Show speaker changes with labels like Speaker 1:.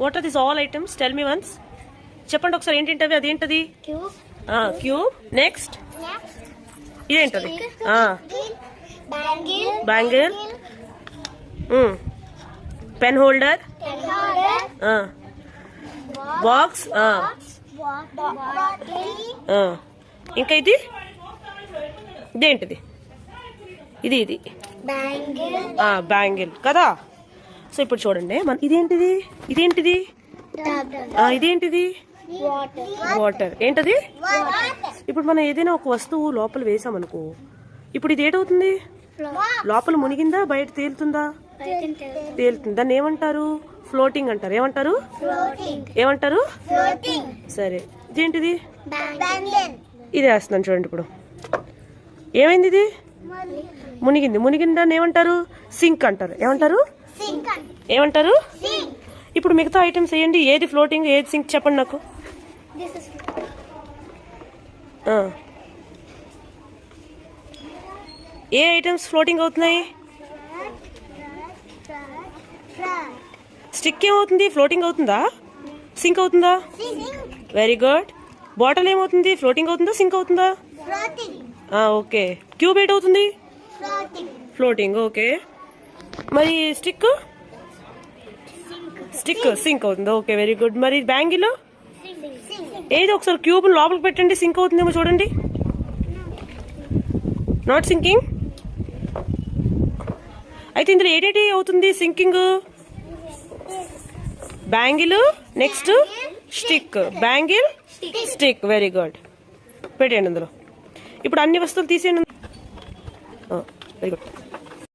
Speaker 1: What are this all items? Tell me once. చెప్పండి ఒకసారి ఏంటంటవి. అదేంటది? క్యూబ్. నెక్స్ట్ ఇదేంటది? బ్యాంగిల్. Pen holder. బాక్స్. ఇంకా ఇదేంటిది? ఇది బ్యాంగిల్ కదా. సో ఇప్పుడు చూడండి, మన ఇదేంటిది? ఇదేంటిది? వాటర్. ఏంటది? ఇప్పుడు మనం ఏదైనా ఒక వస్తువు లోపల వేసామనుకో, ఇప్పుడు ఇది ఏంటవుతుంది? లోపల మునిగిందా బయట తేలుతుందా? తేలుతుంది. దాన్ని ఏమంటారు? ఫ్లోటింగ్ అంటారు. ఏమంటారు? సరే, ఇదేంటిది? ఇది వేస్తున్నాను చూడండి. ఇప్పుడు ఏమైంది? ఇది మునిగింది. దాన్ని ఏమంటారు? సింక్ అంటారు. ఏమంటారు? ఇప్పుడు మిగతా ఐటమ్స్ వేయండి. ఏది ఫ్లోటింగ్, ఏది సింక్ చెప్పండి నాకు. ఏ ఐటమ్స్ ఫ్లోటింగ్ అవుతున్నాయి? స్టిక్ ఏమవుతుంది? ఫ్లోటింగ్ అవుతుందా? సింక్ అవుతుందా? Very good. బాటిల్ ఏమవుతుంది? ఫ్లోటింగ్ అవుతుందా? సింక్ అవుతుందా? ఓకే. క్యూబ్ ఏటవుతుంది? ఫ్లోటింగ్. ఓకే. మరి స్టిక్ సింక్ అవుతుంది. Okay, very good. మరి బ్యాంగిల్ ఏది? ఒకసారి క్యూబ్ లోపలికి పెట్టండి, సింక్ అవుతుందేమో చూడండి. Not sinking. అయితే ఇందులో ఏడేటి అవుతుంది sinking? Bangle, next stick. Bangle, stick. Very good. పెట్టండి అందులో. ఇప్పుడు అన్ని వస్తువులు తీసేయండి. Very good.